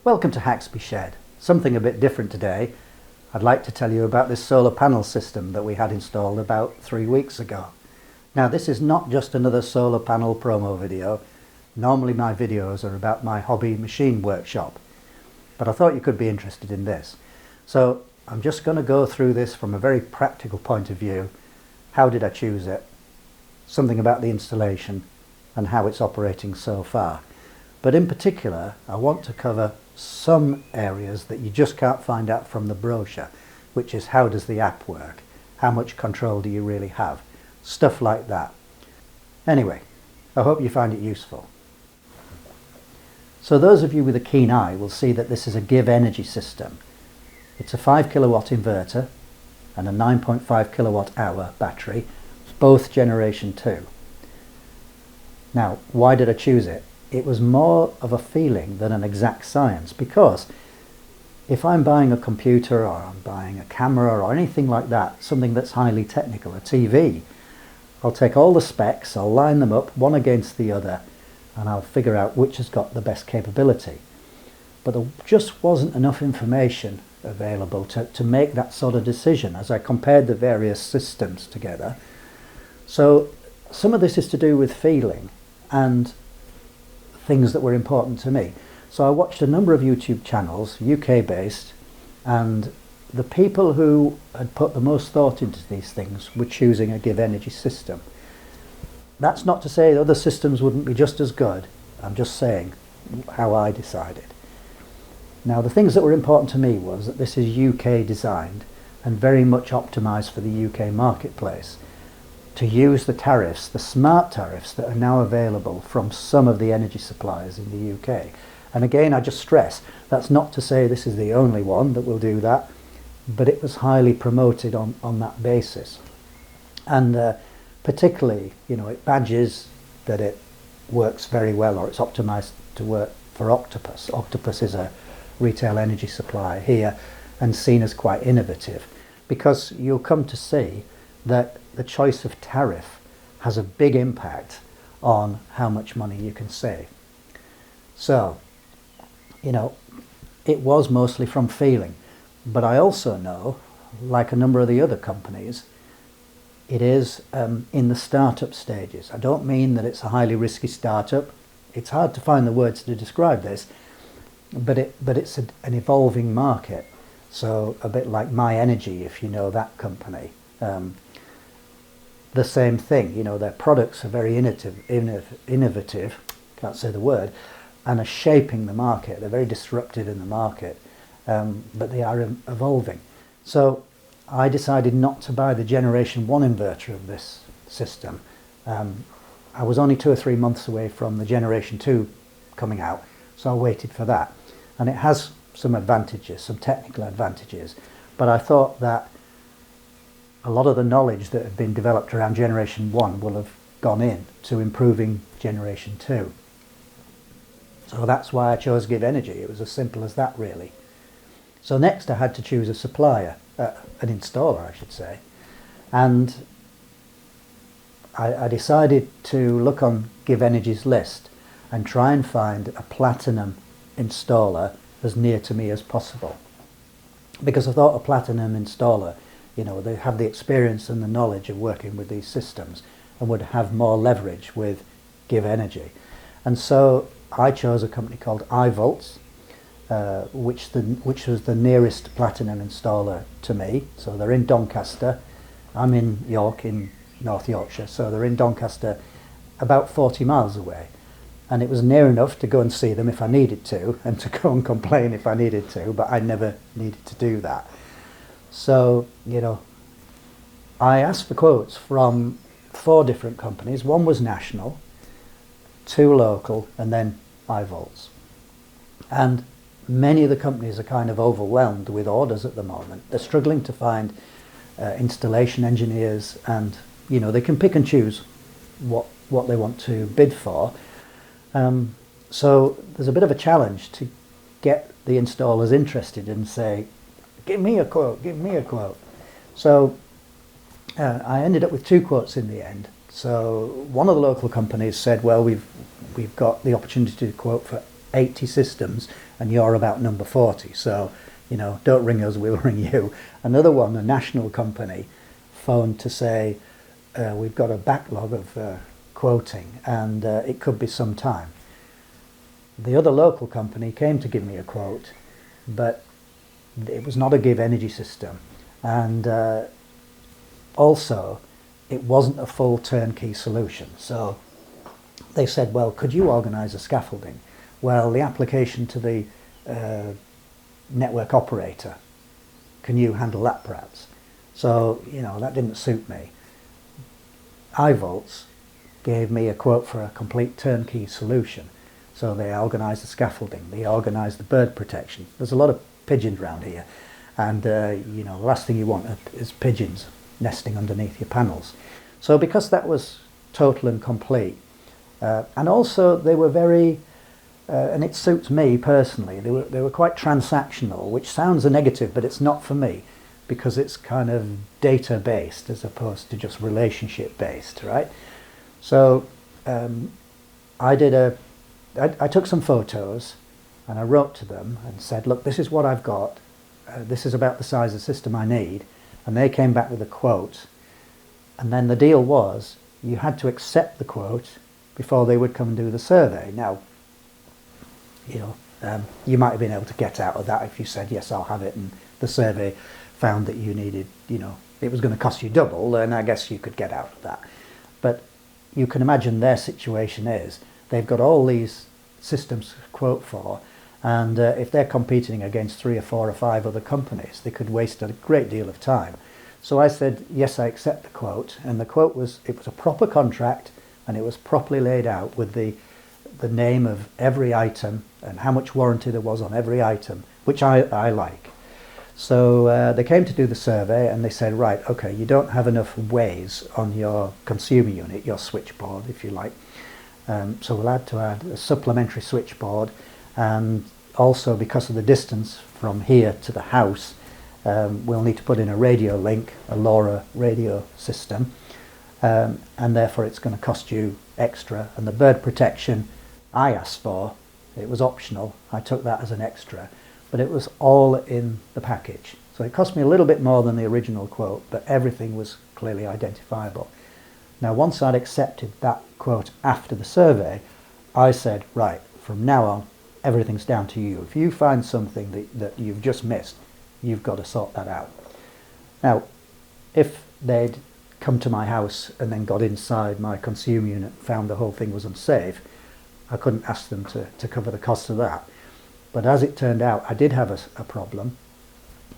Welcome to Haxby Shed. Something a bit different today. I'd like to tell you about this solar panel system that we had installed about 3 weeks ago. Now this is not just another solar panel promo video. Normally my videos are about my hobby machine workshop, but I thought you could be interested in this. So I'm just going to go through this from a very practical point of view. How did I choose it? Something about the installation and how it's operating so far. But in particular, I want to cover some areas that you just can't find out from the brochure, which is how does the app work? How much control do you really have? Stuff like that. Anyway, I hope you find it useful. So those of you with a keen eye will see that this is a Givenergy system. It's a 5 kilowatt inverter and a 9.5 kilowatt hour battery, both generation 2. Now, why did I choose it? It was more of a feeling than an exact science, because if I'm buying a computer or I'm buying a camera or anything like that, something that's highly technical, a TV, I'll take all the specs, I'll line them up one against the other, and I'll figure out which has got the best capability. But there just wasn't enough information available to make that sort of decision as I compared the various systems together. So some of this is to do with feeling and things that were important to me. So I watched a number of YouTube channels, UK based, and the people who had put the most thought into these things were choosing a Givenergy system. That's not to say other systems wouldn't be just as good. I'm just saying how I decided. Now the things that were important to me was that this is UK designed and very much optimized for the UK marketplace, to use the tariffs, the smart tariffs that are now available from some of the energy suppliers in the UK. And again, I just stress, that's not to say this is the only one that will do that, but it was highly promoted on that basis. And particularly, it badges that it works very well, or it's optimized to work for Octopus. Octopus is a retail energy supplier here and seen as quite innovative, because you'll come to see that the choice of tariff has a big impact on how much money you can save. So, it was mostly from feeling, but I also know, like a number of the other companies, it is in the startup stages. I don't mean that it's a highly risky startup. It's hard to find the words to describe this, but it's an evolving market. So a bit like My Energy, if you know that company. The same thing, their products are very innovative, can't say the word, and are shaping the market. They're very disruptive in the market, but they are evolving. So I decided not to buy the generation 1 inverter of this system. I was only 2 or 3 months away from the generation 2 coming out, so I waited for that. And it has some advantages, some technical advantages, but I thought that a lot of the knowledge that had been developed around generation 1 will have gone in to improving generation 2. So that's why I chose Givenergy. It was as simple as that, really. So next I had to choose a supplier, an installer I should say, and I decided to look on Givenergy's list and try and find a platinum installer as near to me as possible, because I thought a platinum installer, they have the experience and the knowledge of working with these systems and would have more leverage with Givenergy. And so I chose a company called iVolts, which was the nearest platinum installer to me. So they're in Doncaster. I'm in York, in North Yorkshire, so they're in Doncaster, about 40 miles away. And it was near enough to go and see them if I needed to, and to go and complain if I needed to, but I never needed to do that. So, I asked for quotes from 4 different companies. One was national, 2 local, and then iVolts. And many of the companies are kind of overwhelmed with orders at the moment. They're struggling to find installation engineers, and, they can pick and choose what they want to bid for. So there's a bit of a challenge to get the installers interested and say, give me a quote, give me a quote. So I ended up with 2 quotes in the end. So one of the local companies said, well, we've got the opportunity to quote for 80 systems and you're about number 40. So, you know, don't ring us, we'll ring you. Another one, a national company, phoned to say, we've got a backlog of quoting and it could be some time. The other local company came to give me a quote, but it was not a Givenergy system. And also, it wasn't a full turnkey solution. So they said, well, could you organise a scaffolding? Well, the application to the network operator, can you handle that perhaps? So, you know, that didn't suit me. iVolts gave me a quote for a complete turnkey solution. So they organised the scaffolding, they organised the bird protection. There's a lot of pigeons around here, and you know, the last thing you want is pigeons nesting underneath your panels. So because that was total and complete, and also they were very, and it suits me personally, they were quite transactional, which sounds a negative, but it's not for me, because it's kind of data based as opposed to just relationship based, right? So I took some photos and I wrote to them and said, look, this is what I've got. This is about the size of system I need. And they came back with a quote. And then the deal was you had to accept the quote before they would come and do the survey. Now, you know, you might have been able to get out of that if you said, yes, I'll have it. And the survey found that you needed, you know, it was going to cost you double. And I guess you could get out of that. But you can imagine their situation is they've got all these systems to quote for, and if they're competing against 3 or 4 or 5 other companies, they could waste a great deal of time. So I said, yes, I accept the quote, and the quote was, it was a proper contract, and it was properly laid out with the name of every item and how much warranty there was on every item, which I like. So they came to do the survey, and they said, right, okay, you don't have enough ways on your consumer unit, your switchboard, if you like. So we'll have to add a supplementary switchboard, and also because of the distance from here to the house, we'll need to put in a radio link, a LoRa radio system, and therefore it's going to cost you extra. And the bird protection I asked for, it was optional, I took that as an extra, but it was all in the package. So it cost me a little bit more than the original quote, but everything was clearly identifiable. Now, once I'd accepted that quote after the survey, I said, right, from now on, everything's down to you. If you find something that you've just missed, you've got to sort that out. Now, if they'd come to my house and then got inside my consumer unit and found the whole thing was unsafe, I couldn't ask them to cover the cost of that. But as it turned out, I did have a problem.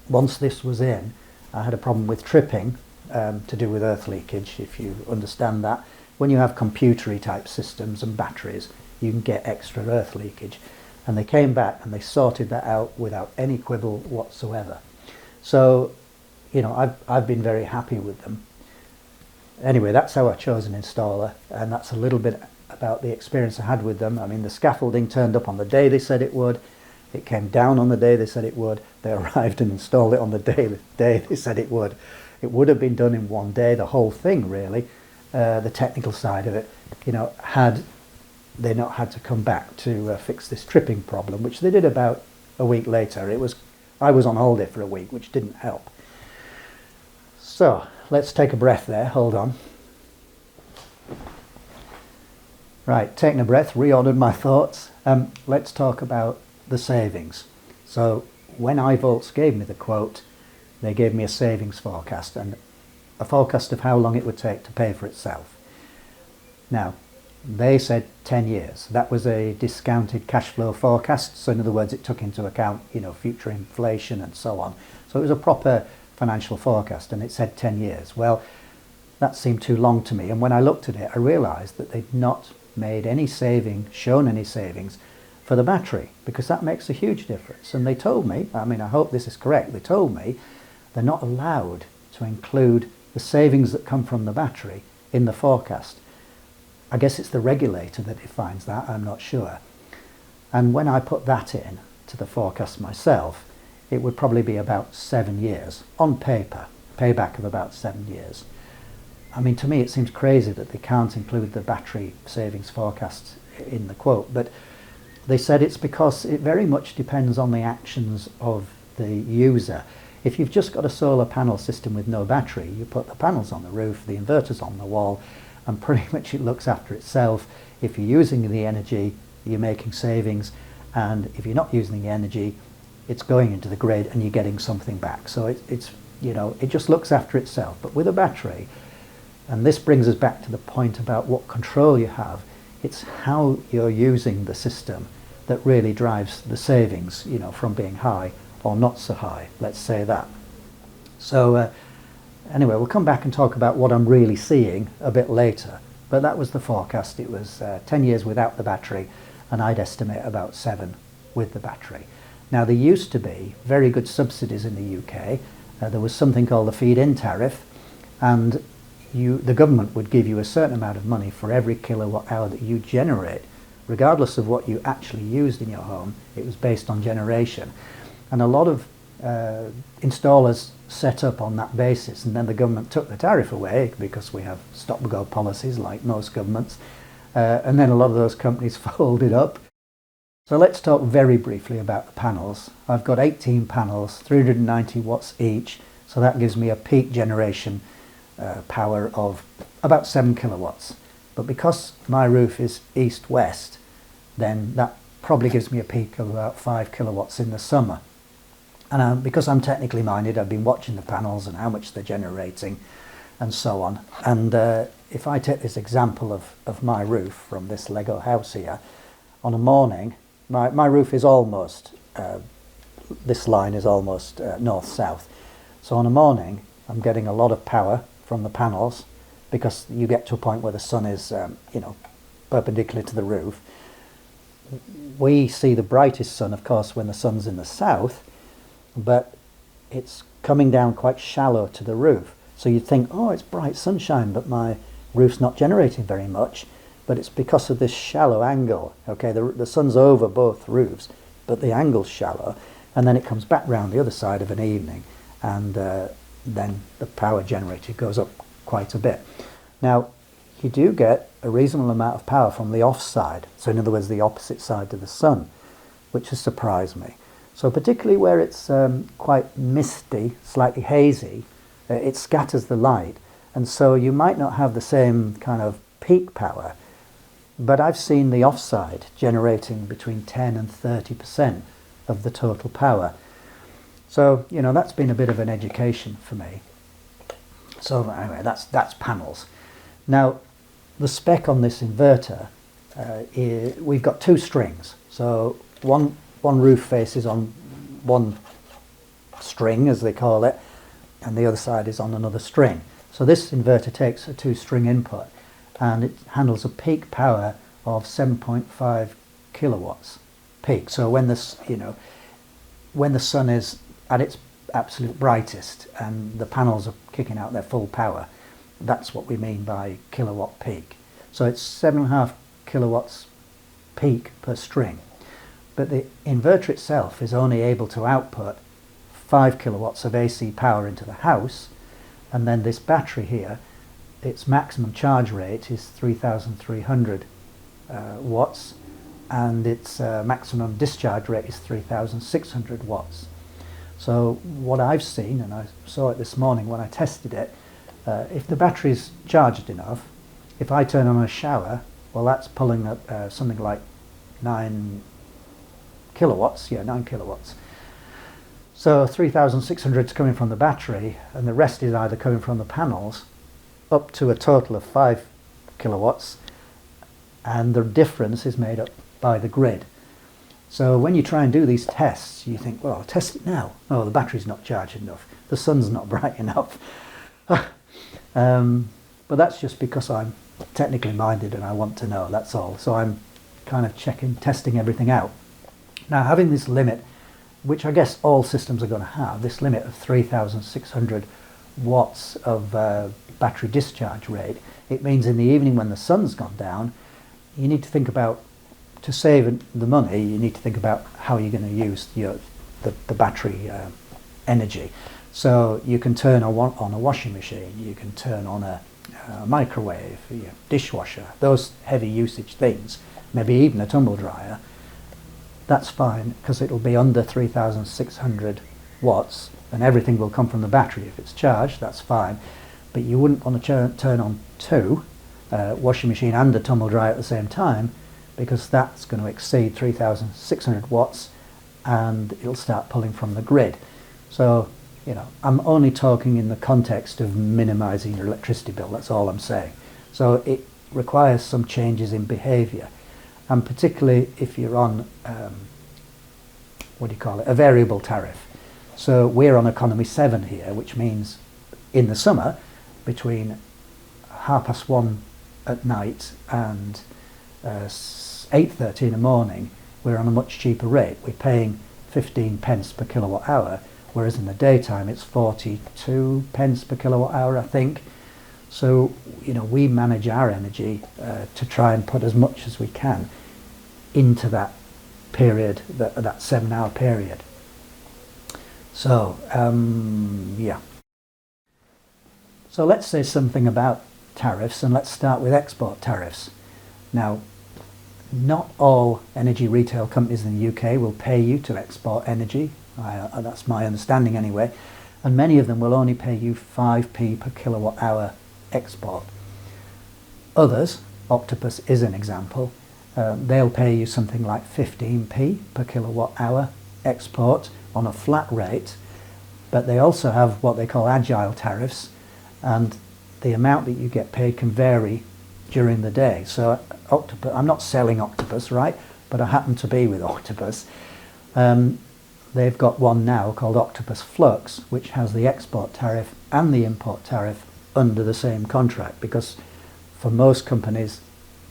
Once this was in, I had a problem with tripping, to do with earth leakage, if you understand that. When you have computery type systems and batteries, you can get extra earth leakage. And they came back and they sorted that out without any quibble whatsoever. So, you know, I've been very happy with them. Anyway, that's how I chose an installer, and that's a little bit about the experience I had with them. I mean, the scaffolding turned up on the day they said it would. It came down on the day they said it would. They arrived and installed it on the day they said it would. It would have been done in one day, the whole thing really, the technical side of it, you know, had they not had to come back to fix this tripping problem, which they did about a week later. I was on holiday for a week, which didn't help. So let's take a breath there, hold on. Right, taking a breath, reordered my thoughts. Let's talk about the savings. So when iVolts gave me the quote, they gave me a savings forecast and a forecast of how long it would take to pay for itself. Now, they said 10 years. That was a discounted cash flow forecast. So in other words, it took into account, you know, future inflation and so on. So it was a proper financial forecast, and it said 10 years. Well, that seemed too long to me. And when I looked at it, I realized that they'd not made any shown any savings for the battery, because that makes a huge difference. And they told me, I mean, I hope this is correct, they told me they're not allowed to include the savings that come from the battery in the forecast. I guess it's the regulator that defines that, I'm not sure. And when I put that in to the forecast myself, it would probably be about 7 years on paper, payback of about 7 years. I mean, to me it seems crazy that they can't include the battery savings forecasts in the quote, but They said it's because it very much depends on the actions of the user. If you've just got a solar panel system with no battery, you put the panels on the roof, the inverter's on the wall, and pretty much it looks after itself. If you're using the energy, you're making savings, and if you're not using the energy, it's going into the grid and you're getting something back. So it's you know, it just looks after itself. But with a battery, and this brings us back to the point about what control you have, it's how you're using the system that really drives the savings, you know, from being high or not so high, let's say that. So anyway, we'll come back and talk about what I'm really seeing a bit later. But that was the forecast. It was 10 years without the battery, and I'd estimate about 7 with the battery. Now, there used to be very good subsidies in the UK. There was something called the feed-in tariff, and the government would give you a certain amount of money for every kilowatt hour that you generate, regardless of what you actually used in your home. It was based on generation. And a lot of installers set up on that basis, and then the government took the tariff away because we have stop-and-go policies like most governments, and then a lot of those companies folded up. So let's talk very briefly about the panels. I've got 18 panels, 390 watts each, so that gives me a peak generation power of about 7 kilowatts. But because my roof is east-west, then that probably gives me a peak of about 5 kilowatts in the summer. And because I'm technically minded, I've been watching the panels and how much they're generating and so on. And if I take this example of my roof from this Lego house here, on a morning, my roof is almost, this line is almost north-south. So on a morning, I'm getting a lot of power from the panels because you get to a point where the sun is, you know, perpendicular to the roof. We see the brightest sun, of course, when the sun's in the south, but it's coming down quite shallow to the roof. So you'd think, oh, it's bright sunshine, but my roof's not generating very much. But it's because of this shallow angle. Okay, the sun's over both roofs, but the angle's shallow, and then it comes back round the other side of an evening, and then the power generated goes up quite a bit. Now, you do get a reasonable amount of power from the off side, so in other words, the opposite side to the sun, which has surprised me. So particularly where it's quite misty, slightly hazy, it scatters the light, and so you might not have the same kind of peak power, but I've seen the offside generating between 10 and 30% of the total power. So, you know, that's been a bit of an education for me. So anyway, that's panels. Now, the spec on this inverter, we've got 2 strings. So one roof face is on one string, as they call it, and the other side is on another string. So this inverter takes a 2-string input, and it handles a peak power of 7.5 kilowatts peak. So when this, you know, when the sun is at its absolute brightest and the panels are kicking out their full power, that's what we mean by kilowatt peak. So it's 7.5 kilowatts peak per string. But the inverter itself is only able to output 5 kilowatts of AC power into the house, and then this battery here, its maximum charge rate is 3,300 watts, and its maximum discharge rate is 3,600 watts. So what I've seen, and I saw it this morning when I tested it, if the battery's charged enough, if I turn on a shower, well, that's pulling up something like 9 kilowatts, 9 kilowatts. So 3,600 is coming from the battery, and the rest is either coming from the panels, up to a total of 5 kilowatts, and the difference is made up by the grid. So when you try and do these tests, you think, well, I'll test it now. Oh, the battery's not charged enough. The sun's not bright enough. But that's just because I'm technically minded and I want to know, that's all. So I'm kind of testing everything out. Now, having this limit, which I guess all systems are going to have, this limit of 3,600 watts of battery discharge rate, it means in the evening when the sun's gone down, you need to think about, to save the money, you need to think about how you're going to use the battery energy. So you can turn on a washing machine, you can turn on a microwave, dishwasher, those heavy usage things, maybe even a tumble dryer, that's fine, because it'll be under 3,600 watts and everything will come from the battery. If it's charged, that's fine, but you wouldn't want to turn on two, washing machine and a tumble dryer at the same time, because that's going to exceed 3,600 watts and it'll start pulling from the grid. So, you know, I'm only talking in the context of minimizing your electricity bill, that's all I'm saying. So it requires some changes in behavior, and particularly if you're on a variable tariff. So we're on economy 7 here, which means in the summer between 1:30 at night and 8:30 in the morning, we're on a much cheaper rate. We're paying 15 pence per kilowatt hour, whereas in the daytime it's 42 pence per kilowatt hour, I think. So, you know, we manage our energy to try and put as much as we can into that period, that 7-hour period. So, yeah. So let's say something about tariffs, and let's start with export tariffs. Now, not all energy retail companies in the UK will pay you to export energy. That's my understanding anyway. And many of them will only pay you 5p per kilowatt hour export. Others, Octopus is an example, they'll pay you something like 15p per kilowatt hour export on a flat rate, but they also have what they call agile tariffs, and the amount that you get paid can vary during the day. So Octopus, I'm not selling Octopus, right, but I happen to be with Octopus. They've got one now called Octopus Flux, which has the export tariff and the import tariff under the same contract, because for most companies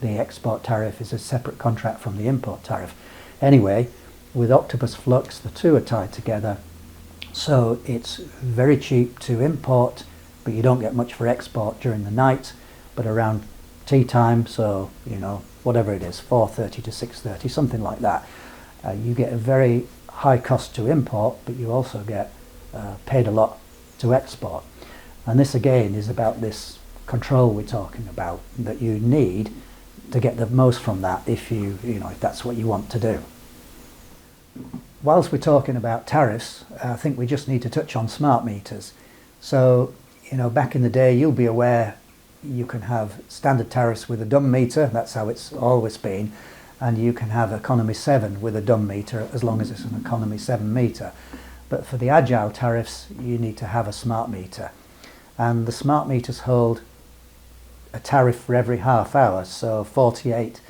the export tariff is a separate contract from the import tariff. Anyway, with Octopus Flux the two are tied together, so it's very cheap to import, but you don't get much for export during the night, but around tea time, so you know, whatever it is, 4:30 to 6:30, something like that, you get a very high cost to import, but you also get paid a lot to export. And this again is about this control we're talking about, that you need to get the most from that if if that's what you want to do. Whilst we're talking about tariffs, I think we just need to touch on smart meters. So, you know, back in the day, you'll be aware you can have standard tariffs with a dumb meter, that's how it's always been, and you can have economy 7 with a dumb meter as long as it's an economy 7 meter. But for the agile tariffs, you need to have a smart meter. And the smart meters hold a tariff for every half hour, so 48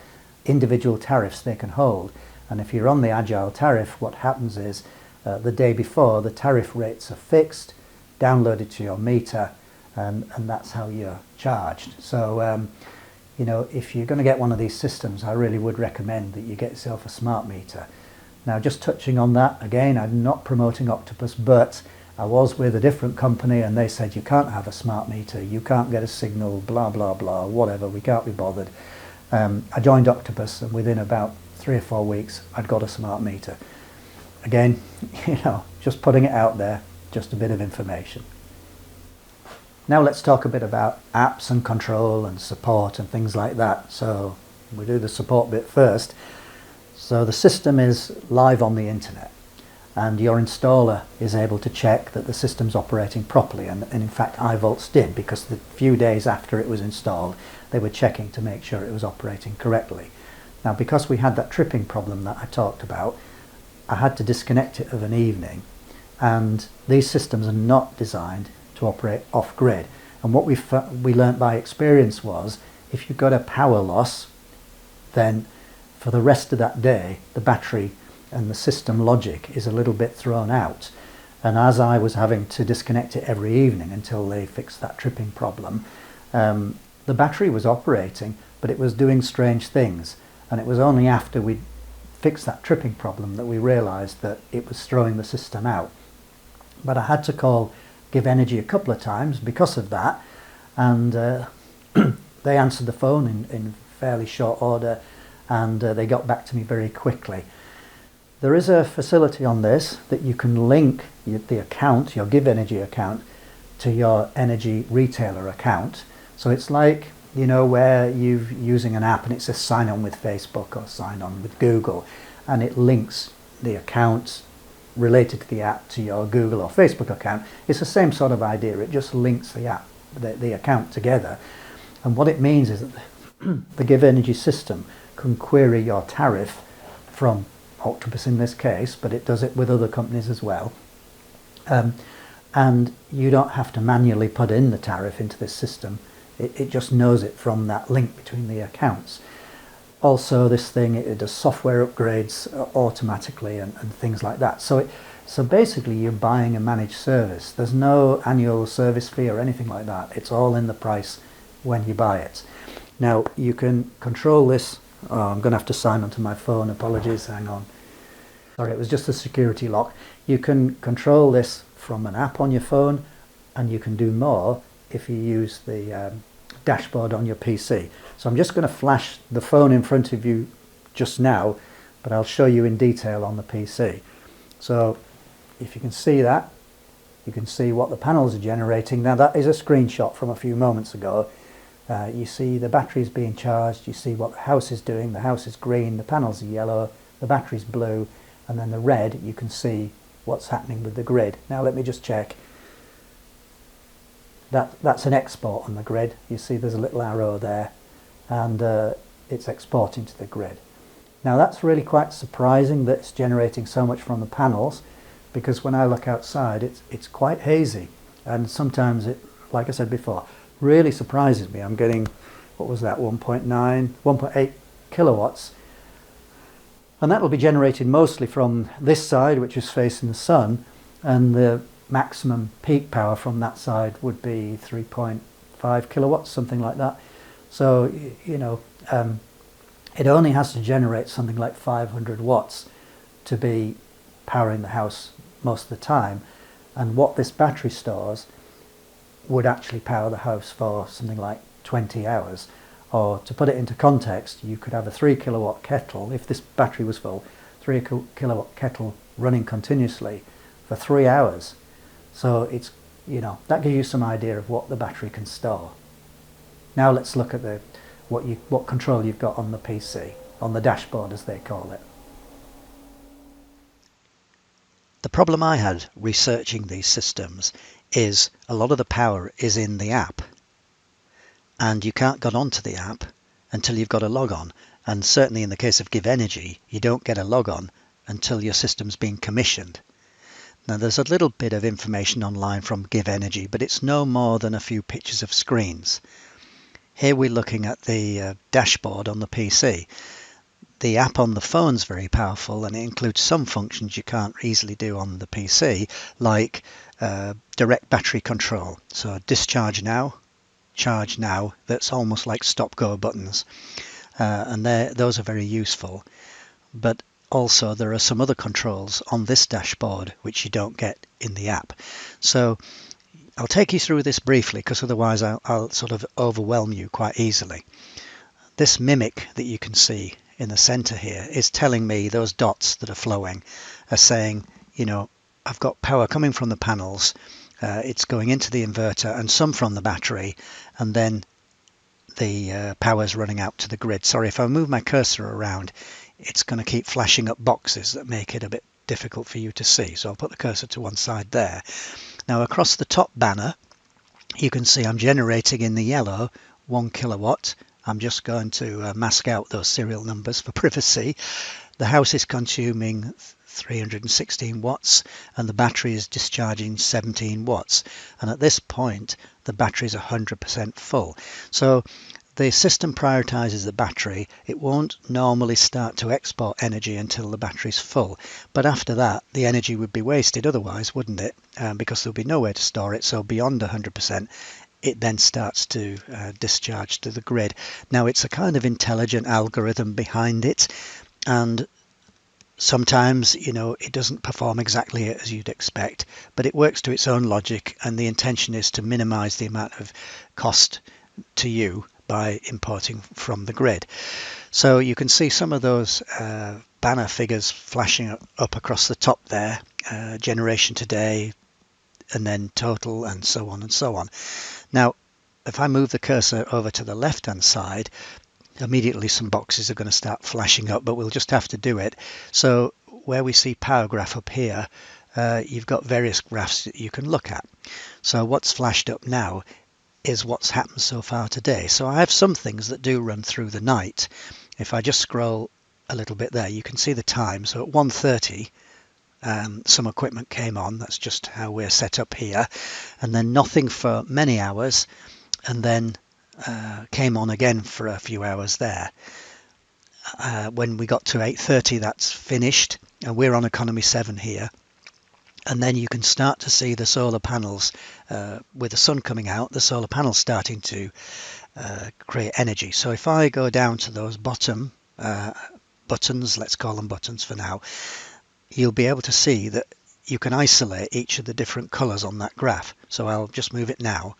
individual tariffs they can hold. And if you're on the agile tariff, what happens is the day before the tariff rates are fixed, downloaded to your meter, and that's how you're charged. So you know, if you're going to get one of these systems, I really would recommend that you get yourself a smart meter. Now, just touching on that again, I'm not promoting Octopus, but I was with a different company and they said you can't have a smart meter, you can't get a signal, blah blah blah, whatever, we can't be bothered. I joined Octopus, and within about 3 or 4 weeks I'd got a smart meter. Again, you know, just putting it out there, just a bit of information. Now let's talk a bit about apps and control and support and things like that. So we'll do the support bit first. So the system is live on the internet, and your installer is able to check that the system's operating properly, and in fact iVolts did, because the few days after it was installed they were checking to make sure it was operating correctly. Now, because we had that tripping problem that I talked about, I had to disconnect it of an evening, and these systems are not designed to operate off-grid. And what we learnt by experience was, if you've got a power loss, then for the rest of that day the battery and the system logic is a little bit thrown out. And as I was having to disconnect it every evening until they fixed that tripping problem, the battery was operating, but it was doing strange things. And it was only after we fixed that tripping problem that we realised that it was throwing the system out. But I had to call Givenergy a couple of times because of that, and they answered the phone in fairly short order, and they got back to me very quickly. There is a facility on this that you can link the account, your Givenergy account, to your energy retailer account. So it's like, you know, where you're using an app and it says sign on with Facebook or sign on with Google, and it links the account related to the app to your Google or Facebook account. It's the same sort of idea. It just links the app, the account together. And what it means is that the Givenergy system can query your tariff from Octopus in this case, but it does it with other companies as well. And you don't have to manually put in the tariff into this system. It just knows it from that link between the accounts. Also, this thing, it does software upgrades automatically and things like that. So basically you're buying a managed service. There's no annual service fee or anything like that. It's all in the price when you buy it. Now you can control this. Oh, I'm going to have to sign onto my phone. Apologies, hang on. Sorry, it was just a security lock. You can control this from an app on your phone, and you can do more if you use the dashboard on your PC. So I'm just going to flash the phone in front of you just now, but I'll show you in detail on the PC. So if you can see that, you can see what the panels are generating. Now that is a screenshot from a few moments ago. You see the batteries being charged, you see what the house is doing. The house is green, the panels are yellow, the battery's blue, and then the red, you can see what's happening with the grid. Now let me just check. That's an export on the grid. You see there's a little arrow there, and it's exporting to the grid. Now that's really quite surprising that it's generating so much from the panels, because when I look outside it's quite hazy, and sometimes it, like I said before, really surprises me. I'm getting, what was that, 1.8 kilowatts, and that will be generated mostly from this side, which is facing the sun, and the maximum peak power from that side would be 3.5 kilowatts, something like that. So you know, it only has to generate something like 500 watts to be powering the house most of the time, and what this battery stores would actually power the house for something like 20 hours. Or to put it into context, you could have a 3 kilowatt kettle, if this battery was full, 3 kilowatt kettle running continuously for 3 hours. So it's, you know, that gives you some idea of what the battery can store. Now let's look at what control you've got on the PC, on the dashboard as they call it. The problem I had researching these systems is a lot of the power is in the app, and you can't get onto the app until you've got a log on, and certainly in the case of Givenergy you don't get a log on until your system's been commissioned. Now there's a little bit of information online from Givenergy, but it's no more than a few pictures of screens. Here we're looking at the dashboard on the PC. The app on the phone's very powerful, and it includes some functions you can't easily do on the PC, like direct battery control. So discharge now, charge now, that's almost like stop-go buttons. And those are very useful. But also there are some other controls on this dashboard which you don't get in the app. So I'll take you through this briefly, because otherwise I'll sort of overwhelm you quite easily. This mimic that you can see in the center here is telling me those dots that are flowing are saying, you know, I've got power coming from the panels, it's going into the inverter and some from the battery, and then the power's running out to the grid. Sorry, if I move my cursor around, it's going to keep flashing up boxes that make it a bit difficult for you to see. So I'll put the cursor to one side there. Now across the top banner, you can see I'm generating in the yellow 1 kilowatt. I'm just going to mask out those serial numbers for privacy. The house is consuming 316 watts and the battery is discharging 17 watts. And at this point, the battery is 100% full. So the system prioritizes the battery. It won't normally start to export energy until the battery's full. But after that, the energy would be wasted otherwise, wouldn't it? Because there'll be nowhere to store it. So beyond 100%, it then starts to discharge to the grid. Now it's a kind of intelligent algorithm behind it, and sometimes, you know, it doesn't perform exactly as you'd expect, but it works to its own logic, and the intention is to minimize the amount of cost to you by importing from the grid. So you can see some of those banner figures flashing up across the top there, generation today, and then total, and so on and so on. Now, if I move the cursor over to the left-hand side, immediately some boxes are going to start flashing up, but we'll just have to do it. So where we see power graph up here, you've got various graphs that you can look at. So what's flashed up now is what's happened so far today. So I have some things that do run through the night. If I just scroll a little bit there, you can see the time. So at 1:30 some equipment came on. That's just how we're set up here. And then nothing for many hours, and then came on again for a few hours there. When we got to 8:30, that's finished, and we're on economy 7 here. And then you can start to see the solar panels with the sun coming out, the solar panels starting to create energy. So if I go down to those bottom buttons, let's call them buttons for now, you'll be able to see that you can isolate each of the different colors on that graph. So I'll just move it now.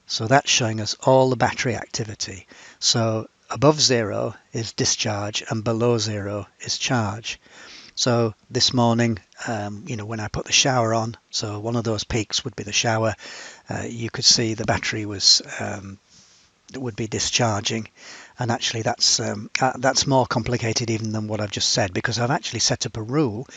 So that's showing us all the battery activity. So above 0 is discharge and below 0 is charge. So this morning, when I put the shower on, so one of those peaks would be the shower, you could see the battery would be discharging. And actually that's more complicated even than what I've just said, because I've actually set up a rule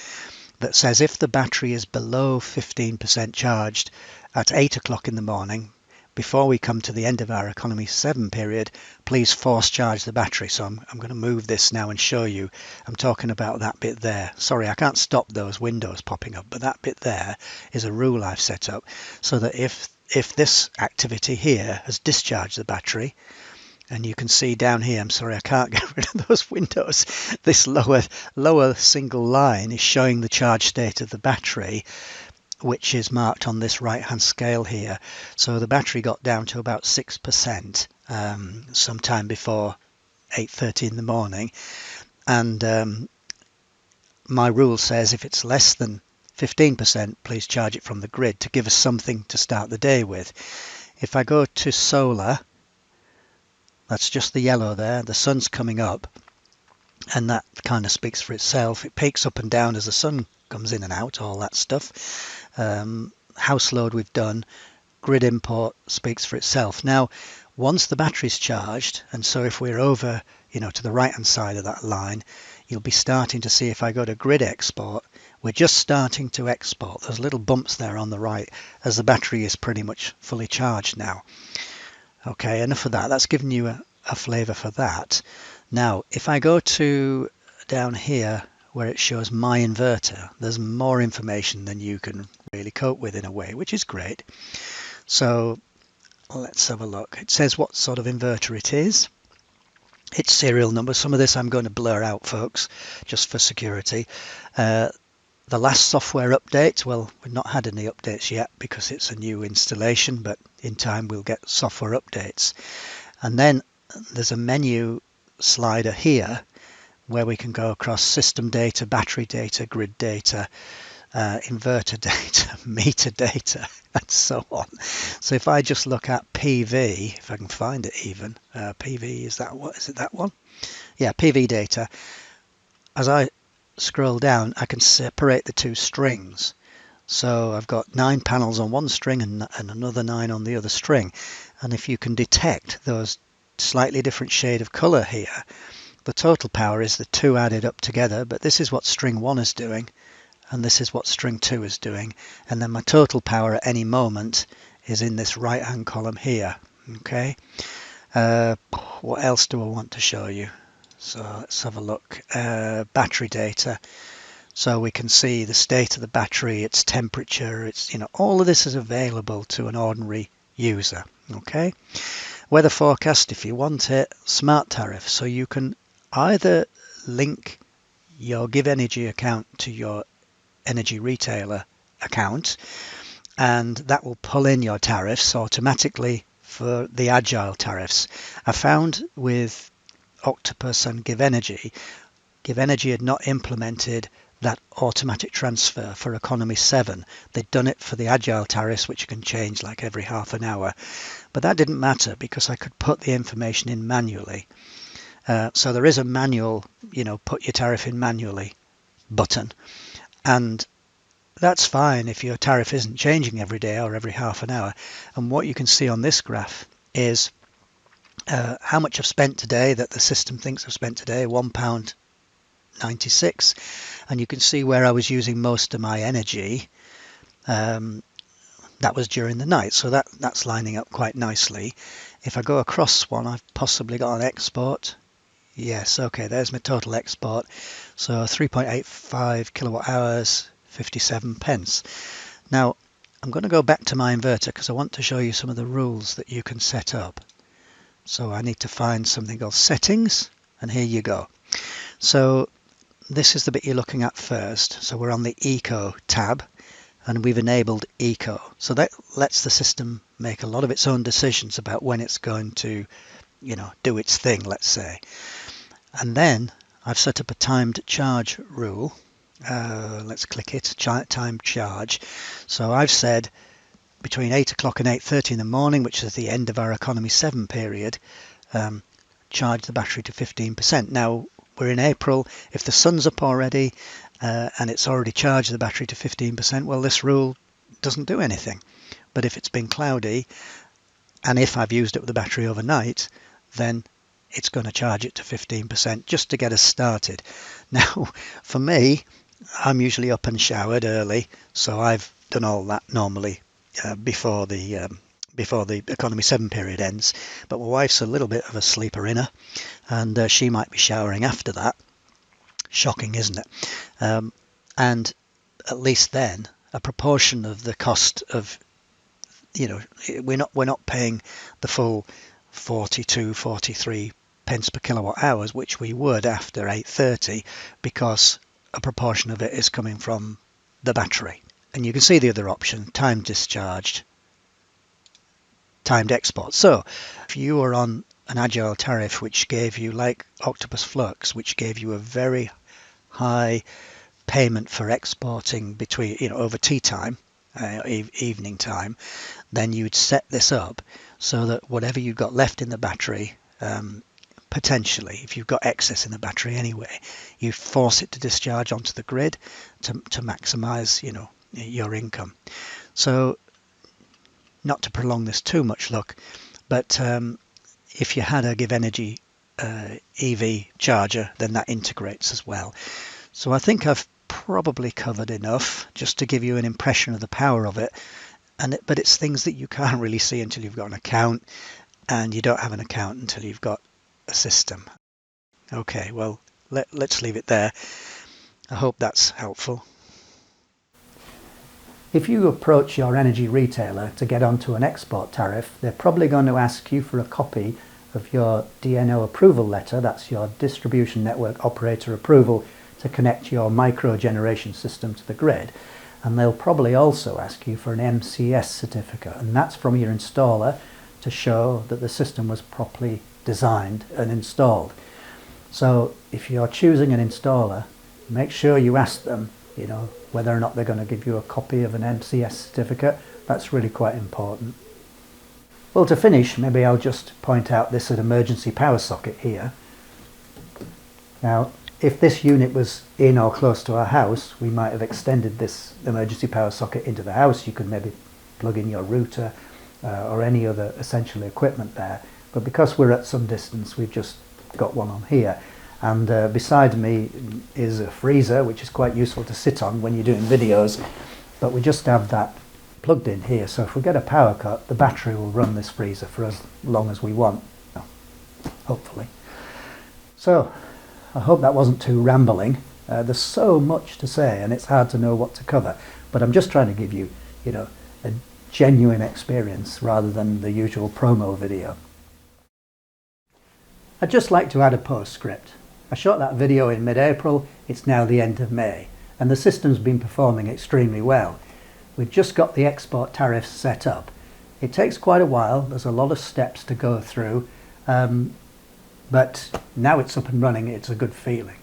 that says if the battery is below 15% charged at 8 o'clock in the morning, before we come to the end of our economy 7 period, please force charge the battery. So I'm going to move this now and show you. I'm talking about that bit there. Sorry, I can't stop those windows popping up, but that bit there is a rule I've set up so that if this activity here has discharged the battery, and you can see down here, I'm sorry I can't get rid of those windows, this lower single line is showing the charge state of the battery, which is marked on this right hand scale here. So the battery got down to about 6% sometime before 8:30 in the morning, and my rule says if it's less than 15%, please charge it from the grid to give us something to start the day with. If I go to solar, that's just the yellow there, the sun's coming up, and that kind of speaks for itself. It peaks up and down as the sun comes in and out, all that stuff. House load we've done, grid import speaks for itself. Now, once the battery's charged, and so if we're over, to the right hand side of that line, you'll be starting to see if I go to grid export, we're just starting to export. Those little bumps there on the right as the battery is pretty much fully charged now. Okay, enough of that. That's given you a flavour for that. Now, if I go to down here where it shows my inverter, there's more information than you can really cope with in a way, which is great. So let's have a look. It says what sort of inverter it is. Its serial number. Some of this I'm going to blur out, folks, just for security. The last software update, well, we've not had any updates yet because it's a new installation, but in time we'll get software updates. And then there's a menu slider here where we can go across system data, battery data, grid data, inverter data, meter data, and so on. So if I just look at PV, if I can find it even, PV, is it that one? Yeah, PV data. As I scroll down, I can separate the two strings. So I've got 9 panels on one string and another 9 on the other string. And if you can detect those slightly different shade of color here, the total power is the two added up together, but this is what string 1 is doing, and this is what string 2 is doing. And then my total power at any moment is in this right hand column here. Okay. What else do I want to show you? So let's have a look. Battery data. So we can see the state of the battery, its temperature, its, all of this is available to an ordinary user. Okay. Weather forecast if you want it. Smart tariff. So you can either link your Givenergy account to your energy retailer account, and that will pull in your tariffs automatically for the agile tariffs. I found with Octopus and Givenergy had not implemented that automatic transfer for economy 7. They'd done it for the agile tariffs, which you can change like every half an hour, but that didn't matter because I could put the information in manually. So there is a manual, put your tariff in manually button, and that's fine if your tariff isn't changing every day or every half an hour. And what you can see on this graph is how much I've spent today, that the system thinks I've spent today, £1.96, and you can see where I was using most of my energy. That was during the night, so that's lining up quite nicely. If I go across one, I've possibly got an export. Yes, okay, there's my total export. So 3.85 kilowatt hours, 57 pence. Now, I'm going to go back to my inverter because I want to show you some of the rules that you can set up. So I need to find something called settings, and here you go. So this is the bit you're looking at first. So we're on the Eco tab, and we've enabled Eco. So that lets the system make a lot of its own decisions about when it's going to, do its thing, let's say. And then I've set up a timed charge rule. Let's click it, timed charge. So I've said between 8 o'clock and 8:30 in the morning, which is the end of our economy 7 period, charge the battery to 15%. Now we're in April. If the sun's up already and it's already charged the battery to 15%, well, this rule doesn't do anything. But if it's been cloudy and if I've used up the battery overnight, then it's going to charge it to 15% just to get us started. Now, for me, I'm usually up and showered early, so I've done all that normally before the economy 7 period ends. But my wife's a little bit of a sleeper inner, and she might be showering after that. Shocking, isn't it? And at least then, a proportion of the cost of, we're not paying the full 42, 43 pence per kilowatt hours, which we would after 8:30, because a proportion of it is coming from the battery. And you can see the other option, timed discharged, timed export. So if you were on an agile tariff which gave you, like Octopus Flux, which gave you a very high payment for exporting between, over tea time, evening time, then you'd set this up so that whatever you've got left in the battery, potentially, if you've got excess in the battery anyway, you force it to discharge onto the grid to maximize, your income. So, not to prolong this too much, look, but if you had a Givenergy EV charger, then that integrates as well. So I think I've probably covered enough just to give you an impression of the power of it. But it's things that you can't really see until you've got an account, and you don't have an account until you've got a system. Okay, well, let's leave it there. I hope that's helpful. If you approach your energy retailer to get onto an export tariff, they're probably going to ask you for a copy of your DNO approval letter, that's your distribution network operator approval to connect your micro generation system to the grid. And they'll probably also ask you for an MCS certificate, and that's from your installer to show that the system was properly designed and installed. So if you're choosing an installer, make sure you ask them, whether or not they're going to give you a copy of an MCS certificate. That's really quite important. Well, to finish, maybe I'll just point out this emergency power socket here. Now, if this unit was in or close to our house, we might have extended this emergency power socket into the house. You could maybe plug in your router or any other essential equipment there. But because we're at some distance, we've just got one on here. And beside me is a freezer, which is quite useful to sit on when you're doing videos. But we just have that plugged in here. So if we get a power cut, the battery will run this freezer for as long as we want, hopefully. So I hope that wasn't too rambling. There's so much to say and it's hard to know what to cover, but I'm just trying to give you, a genuine experience rather than the usual promo video. I'd just like to add a postscript. I shot that video in mid-April, it's now the end of May, and the system's been performing extremely well. We've just got the export tariffs set up. It takes quite a while, there's a lot of steps to go through, but now it's up and running, it's a good feeling.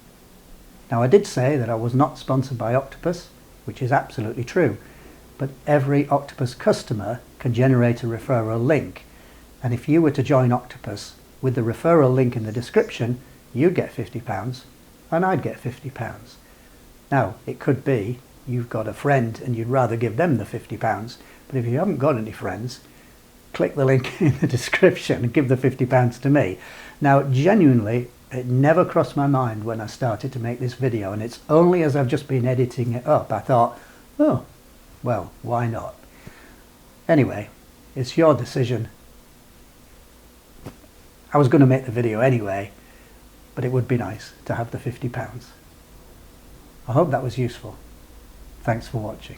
Now, I did say that I was not sponsored by Octopus, which is absolutely true, but every Octopus customer can generate a referral link, and if you were to join Octopus with the referral link in the description, you'd get £50 and I'd get £50. Now, it could be you've got a friend and you'd rather give them the £50, but if you haven't got any friends, click the link in the description and give the £50 to me. Now, genuinely, it never crossed my mind when I started to make this video, and it's only as I've just been editing it up I thought, oh, well, why not? Anyway, it's your decision. I was going to make the video anyway, but it would be nice to have the £50. I hope that was useful. Thanks for watching.